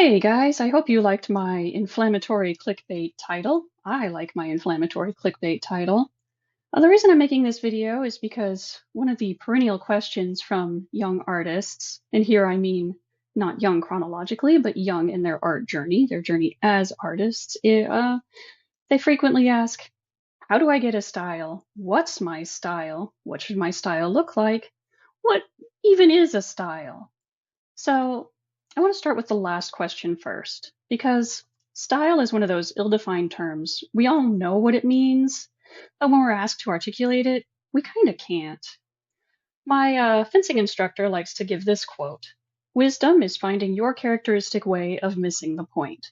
Hey guys, I hope you liked my inflammatory clickbait title. I like my inflammatory clickbait title. The reason I'm making this video is because one of the perennial questions from young artists, and here I mean not young chronologically, but young in their art journey, their journey as artists, they frequently ask, how do I get a style? What's my style? What should my style look like? What even is a style? So I want to start with the last question first, because style is one of those ill-defined terms. We all know what it means, but when we're asked to articulate it, we kind of can't. My fencing instructor likes to give this quote: wisdom is finding your characteristic way of missing the point.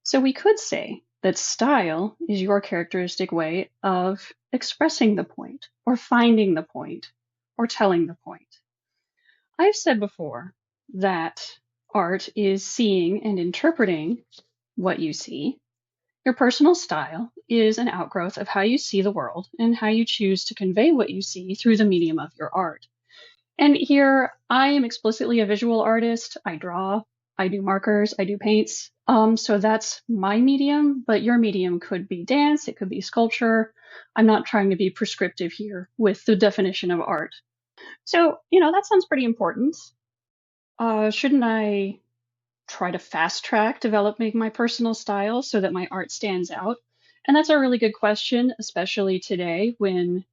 So we could say that style is your characteristic way of expressing the point, or finding the point, or telling the point. I've said before that art is seeing and interpreting what you see. Your personal style is an outgrowth of how you see the world and how you choose to convey what you see through the medium of your art. And here I am explicitly a visual artist. I draw, I do markers, I do paints. So that's my medium, but your medium could be dance, it could be sculpture. I'm not trying to be prescriptive here with the definition of art. So, that sounds pretty important. Shouldn't I try to fast track developing my personal style so that my art stands out? And that's a really good question, especially today when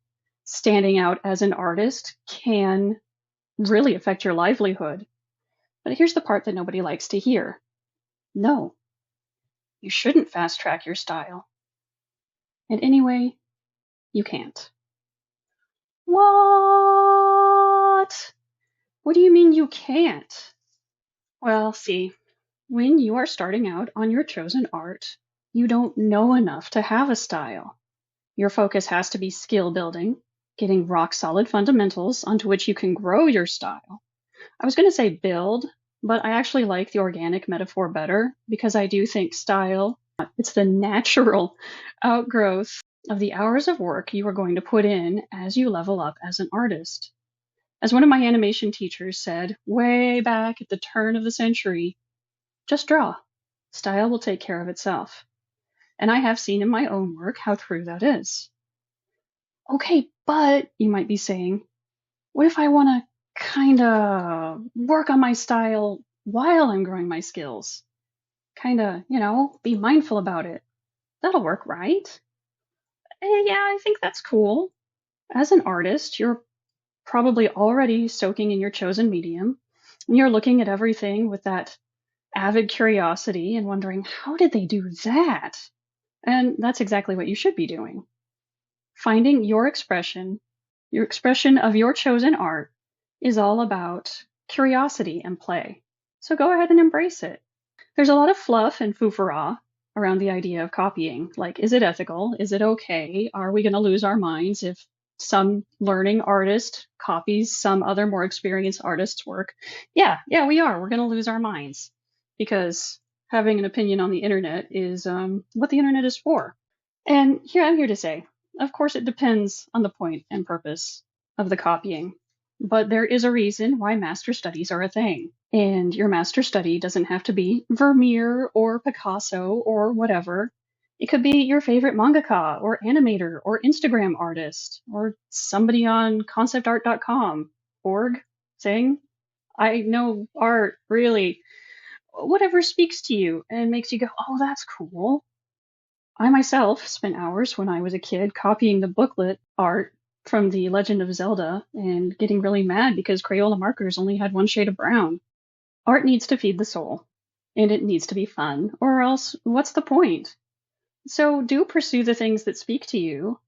standing out as an artist can really affect your livelihood. But here's the part that nobody likes to hear. No, you shouldn't fast track your style. And anyway, you can't. What? What do you mean you can't? Well, see, when you are starting out on your chosen art, you don't know enough to have a style. Your focus has to be skill building, getting rock solid fundamentals onto which you can grow your style. I was going to say build, but I actually like the organic metaphor better because I do think style, it's the natural outgrowth of the hours of work you are going to put in as you level up as an artist. As one of my animation teachers said way back at the turn of the century, just draw. Style will take care of itself. And I have seen in my own work how true that is. Okay, but you might be saying, what if I want to kind of work on my style while I'm growing my skills? Kind of, be mindful about it. That'll work, right? Yeah, I think that's cool. As an artist, you're probably already soaking in your chosen medium, and you're looking at everything with that avid curiosity and wondering, how did they do that? And that's exactly what you should be doing. Finding your expression of your chosen art is all about curiosity and play. So go ahead and embrace it. There's a lot of fluff and foo-for-ah around the idea of copying. Like, is it ethical? Is it okay? Are we going to lose our minds if some learning artist copies some other more experienced artist's work? Yeah, we are. We're going to lose our minds because having an opinion on the internet is what the internet is for. And I'm here to say, of course, it depends on the point and purpose of the copying. But there is a reason why master studies are a thing. And your master study doesn't have to be Vermeer or Picasso or whatever. It could be your favorite mangaka or animator or Instagram artist or somebody on conceptart.com, org, saying, I know art, really. Whatever speaks to you and makes you go, oh, that's cool. I myself spent hours when I was a kid copying the booklet art from The Legend of Zelda and getting really mad because Crayola markers only had one shade of brown. Art needs to feed the soul, and it needs to be fun, or else what's the point? So do pursue the things that speak to you,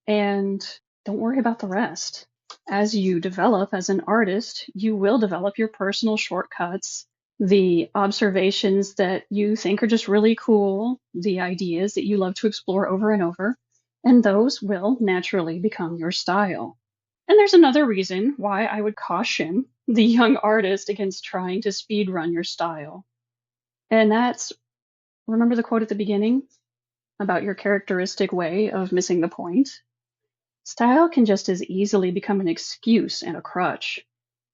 and don't worry about the rest. As you develop as an artist, you will develop your personal shortcuts, the observations that you think are just really cool, the ideas that you love to explore over and over, and those will naturally become your style. And there's another reason why I would caution the young artist against trying to speed run your style. And that's, remember the quote at the beginning about your characteristic way of missing the point? Style can just as easily become an excuse and a crutch.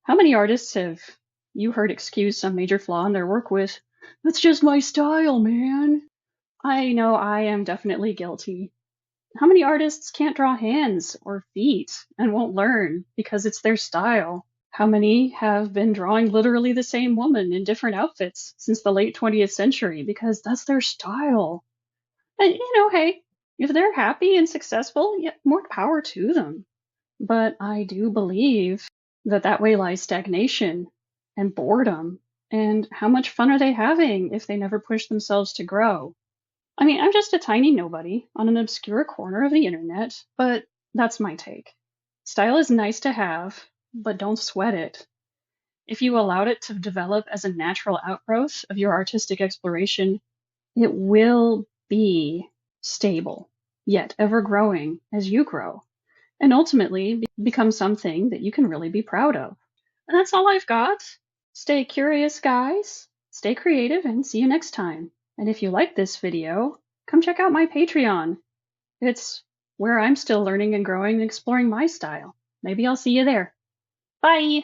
How many artists have you heard excuse some major flaw in their work with, That's just my style, man. I know I am definitely guilty. How many artists can't draw hands or feet and won't learn because it's their style? How many have been drawing literally the same woman in different outfits since the late 20th century because that's their style? And hey, if they're happy and successful, yeah, more power to them. But I do believe that that way lies stagnation and boredom. And how much fun are they having if they never push themselves to grow? I mean, I'm just a tiny nobody on an obscure corner of the internet, but that's my take. Style is nice to have, but don't sweat it. If you allowed it to develop as a natural outgrowth of your artistic exploration, it will be stable, yet ever growing as you grow, and ultimately become something that you can really be proud of. And that's all I've got. Stay curious, guys. Stay creative, and see you next time. And if you like this video, come check out my Patreon. It's where I'm still learning and growing and exploring my style. Maybe I'll see you there. Bye!